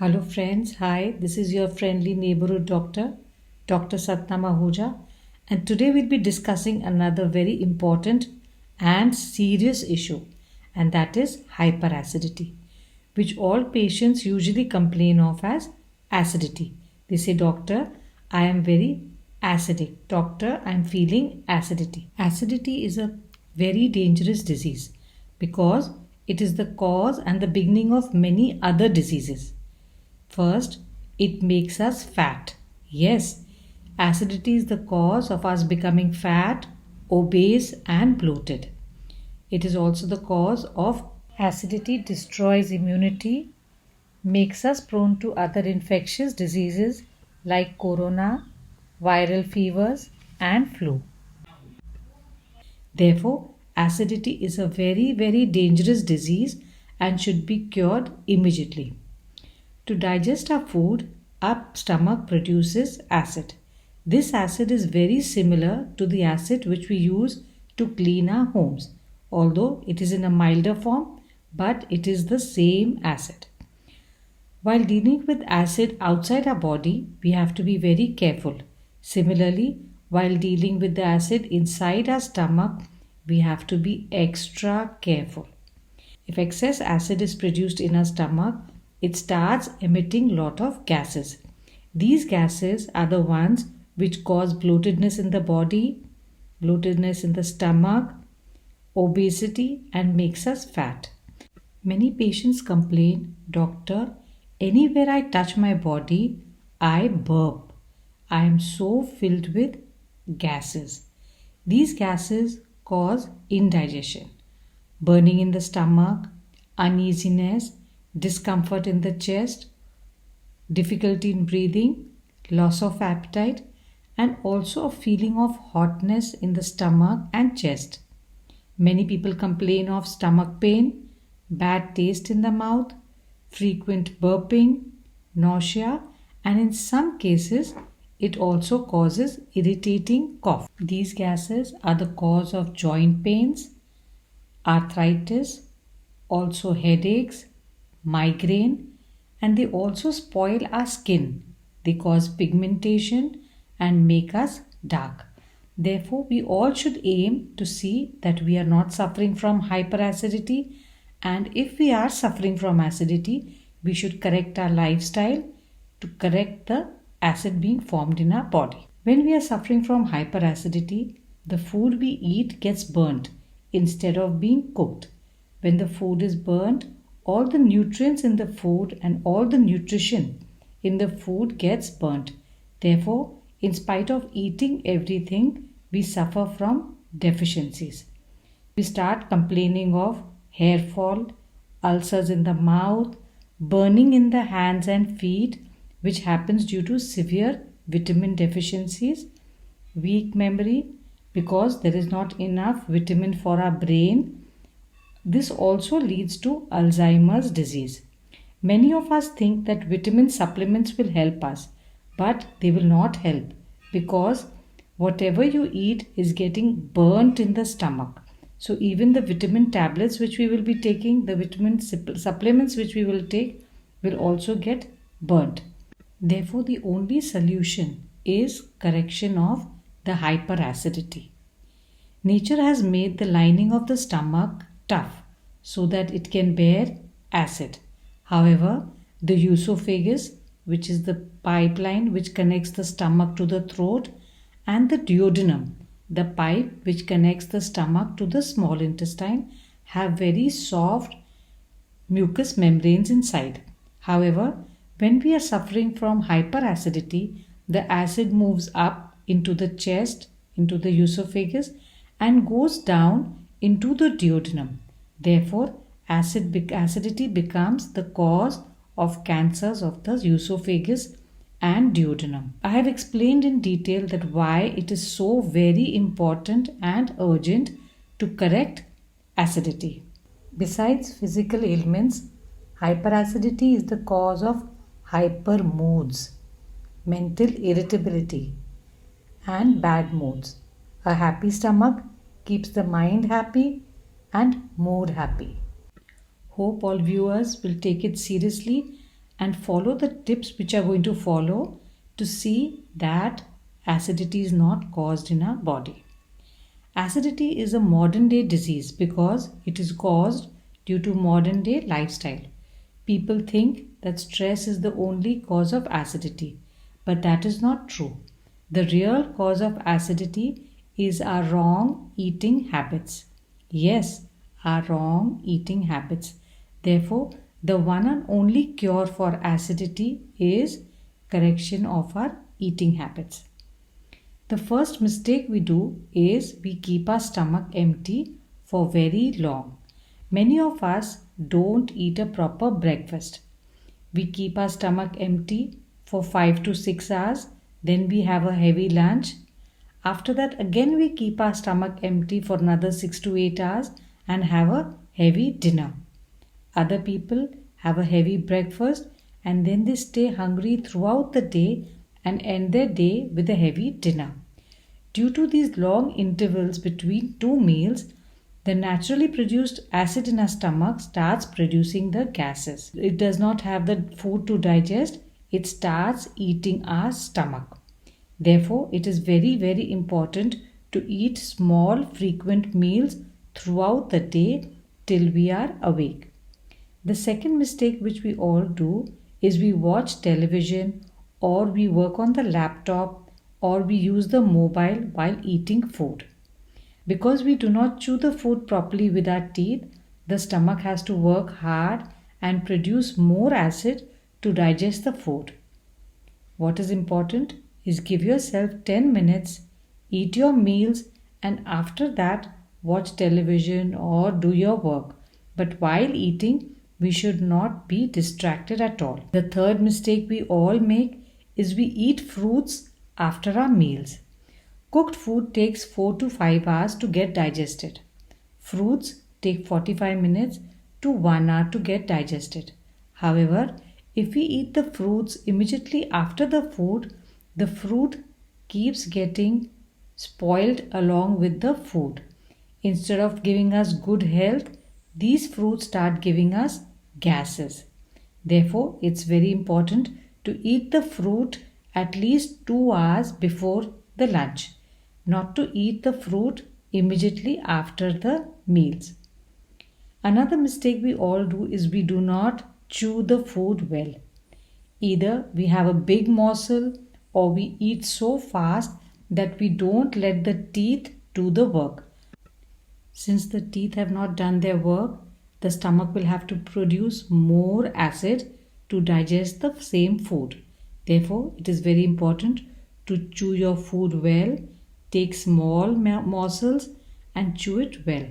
Hello, friends. Hi, this is your friendly neighborhood doctor, Dr. Satnam Ahuja, and today we'll be discussing another very important and serious issue, and that is hyperacidity, which all patients usually complain of as acidity. They say, Doctor, I am very acidic. Doctor, I am feeling acidity. Acidity is a very dangerous disease because it is the cause and the beginning of many other diseases. First, it makes us fat. Yes, acidity is the cause of us becoming fat, obese, and bloated. It is also the cause of acidity destroys immunity, makes us prone to other infectious diseases like corona, viral fevers, and flu. Therefore, acidity is a very, very dangerous disease and should be cured immediately. To digest our food, our stomach produces acid. This acid is very similar to the acid which we use to clean our homes, although it is in a milder form, but it is the same acid. While dealing with acid outside our body, we have to be very careful. Similarly, while dealing with the acid inside our stomach, we have to be extra careful. If excess acid is produced in our stomach, it starts emitting lot of gases. These gases are the ones which cause bloatedness in the body, bloatedness in the stomach, obesity, and makes us fat. Many patients complain, Doctor, anywhere I touch my body, I burp. I am so filled with gases. These gases cause indigestion, burning in the stomach, uneasiness, discomfort in the chest, difficulty in breathing, loss of appetite, and also a feeling of hotness in the stomach and chest. Many people complain of stomach pain, bad taste in the mouth, frequent burping, nausea, and in some cases, it also causes irritating cough. These gases are the cause of joint pains, arthritis, also headaches, migraine, and they also spoil our skin. They cause pigmentation and make us dark. Therefore, we all should aim to see that we are not suffering from hyperacidity, and if we are suffering from acidity, we should correct our lifestyle to correct the acid being formed in our body. When we are suffering from hyperacidity, the food we eat gets burnt instead of being cooked. When the food is burnt, all the nutrients in the food and all the nutrition in the food gets burnt. Therefore, in spite of eating everything, we suffer from deficiencies. We start complaining of hair fall, ulcers in the mouth, burning in the hands and feet, which happens due to severe vitamin deficiencies, weak memory because there is not enough vitamin for our brain. This also leads to Alzheimer's disease. Many of us think that vitamin supplements will help us, but they will not help because whatever you eat is getting burnt in the stomach. So even the vitamin tablets which we will be taking, the vitamin supplements which we will take will also get burnt. Therefore, the only solution is correction of the hyperacidity. Nature has made the lining of the stomach tough so that it can bear acid. However, the esophagus, which is the pipeline which connects the stomach to the throat, and the duodenum, the pipe which connects the stomach to the small intestine, have very soft mucous membranes inside. However, when we are suffering from hyperacidity, the acid moves up into the chest, into the esophagus, and goes down into the duodenum. Therefore, acidity becomes the cause of cancers of the esophagus and duodenum. I have explained in detail that why it is so very important and urgent to correct acidity. Besides physical ailments, hyperacidity is the cause of hyper moods, mental irritability, and bad moods. A happy stomach keeps the mind happy and mood happy. Hope all viewers will take it seriously and follow the tips which are going to follow to see that acidity is not caused in our body. Acidity is a modern day disease because it is caused due to modern day lifestyle. People think that stress is the only cause of acidity, but that is not true. The real cause of acidity is our wrong eating habits. Yes, our wrong eating habits. Therefore, the one and only cure for acidity is correction of our eating habits. The first mistake we do is we keep our stomach empty for very long. Many of us don't eat a proper breakfast. We keep our stomach empty for 5 to 6 hours, then we have a heavy lunch. After that, again we keep our stomach empty for another 6 to 8 hours and have a heavy dinner. Other people have a heavy breakfast and then they stay hungry throughout the day and end their day with a heavy dinner. Due to these long intervals between two meals, the naturally produced acid in our stomach starts producing the gases. It does not have the food to digest, it starts eating our stomach. Therefore, it is very, very important to eat small, frequent meals throughout the day till we are awake. The second mistake which we all do is we watch television or we work on the laptop or we use the mobile while eating food. Because we do not chew the food properly with our teeth, the stomach has to work hard and produce more acid to digest the food. What is important is give yourself 10 minutes, eat your meals, and after that watch television or do your work. But while eating, we should not be distracted at all. The third mistake we all make is we eat fruits after our meals. Cooked food takes 4 to 5 hours to get digested. Fruits take 45 minutes to 1 hour to get digested. However, if we eat the fruits immediately after the food, the fruit keeps getting spoiled along with the food. Instead of giving us good health, these fruits start giving us gases. Therefore, it's very important to eat the fruit at least 2 hours before the lunch, not to eat the fruit immediately after the meals. Another mistake we all do is we do not chew the food well. Either we have a big morsel or we eat so fast that we don't let the teeth do the work. Since the teeth have not done their work, the stomach will have to produce more acid to digest the same food. Therefore, it is very important to chew your food well, take small morsels and chew it well.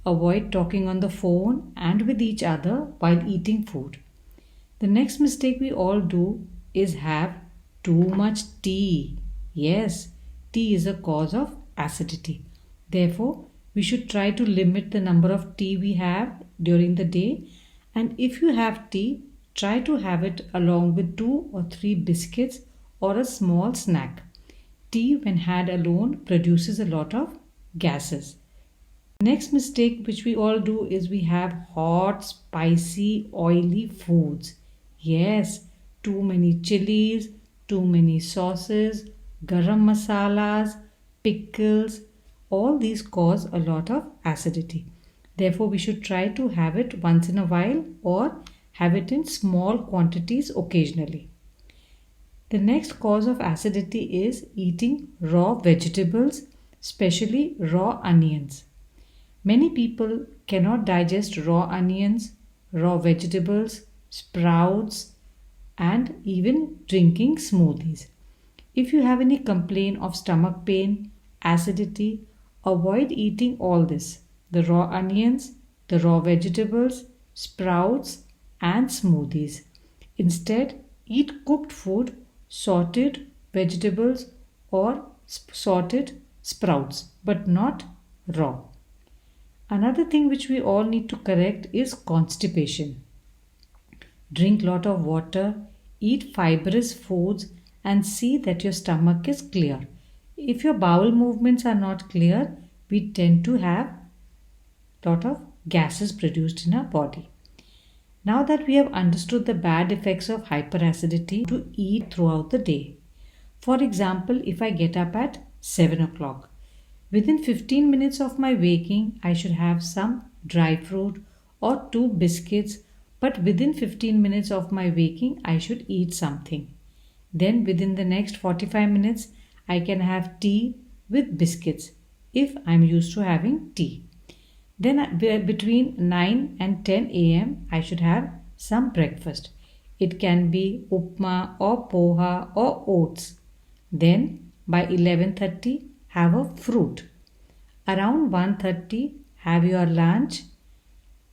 Avoid talking on the phone and with each other while eating food. The next mistake we all do is have too much tea. Yes, tea is a cause of acidity. Therefore, we should try to limit the number of tea we have during the day, and if you have tea, try to have it along with 2 or 3 biscuits or a small snack. Tea, when had alone, produces a lot of gases. Next mistake which we all do is we have hot, spicy, oily foods. Yes, too many chilies, too many sauces, garam masalas, pickles, all these cause a lot of acidity. Therefore, we should try to have it once in a while or have it in small quantities occasionally. The next cause of acidity is eating raw vegetables, especially raw onions. Many people cannot digest raw onions, raw vegetables, sprouts, and even drinking smoothies. If you have any complaint of stomach pain, acidity, avoid eating all this: the raw onions, the raw vegetables, sprouts, and smoothies. Instead, eat cooked food, sorted vegetables, or sorted sprouts, but not raw. Another thing which we all need to correct is constipation. Drink lot of water, eat fibrous foods, and see that your stomach is clear. If your bowel movements are not clear, we tend to have lot of gases produced in our body. Now that we have understood the bad effects of hyperacidity, to eat throughout the day. For example, if I get up at 7 o'clock, within 15 minutes of my waking, I should have some dry fruit or two biscuits, but within 15 minutes of my waking, I should eat something. Then within the next 45 minutes, I can have tea with biscuits if I'm used to having tea. Then between 9 and 10 a.m. I should have some breakfast. It can be upma or poha or oats. Then by 11:30 have a fruit. Around 1:30 have your lunch.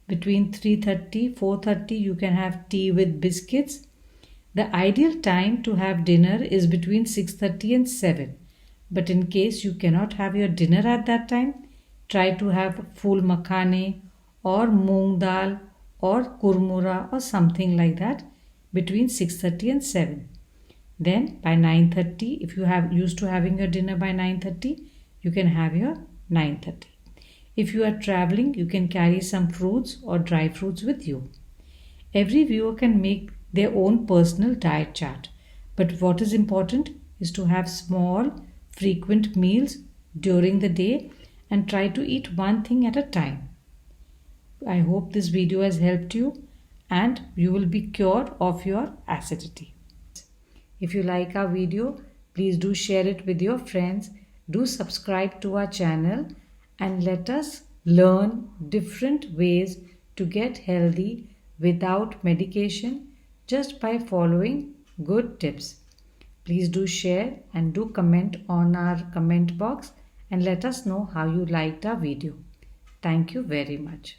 Between 3:30 4:30 you can have tea with biscuits. The ideal time to have dinner is between 6:30 and 7. But in case you cannot have your dinner at that time, try to have ful makhane or moong dal or kurmura or something like that between 6:30 and 7. Then by 9:30, if you have used to having your dinner by 9:30, you can have your 9:30. If you are traveling, you can carry some fruits or dry fruits with you. Every viewer can make their own personal diet chart, but what is important is to have small, frequent meals during the day and try to eat one thing at a time. I hope this video has helped you and you will be cured of your acidity. If you like our video, please do share it with your friends. Do subscribe to our channel and let us learn different ways to get healthy without medication just by following good tips. Please do share and do comment on our comment box and let us know how you liked our video. Thank you very much.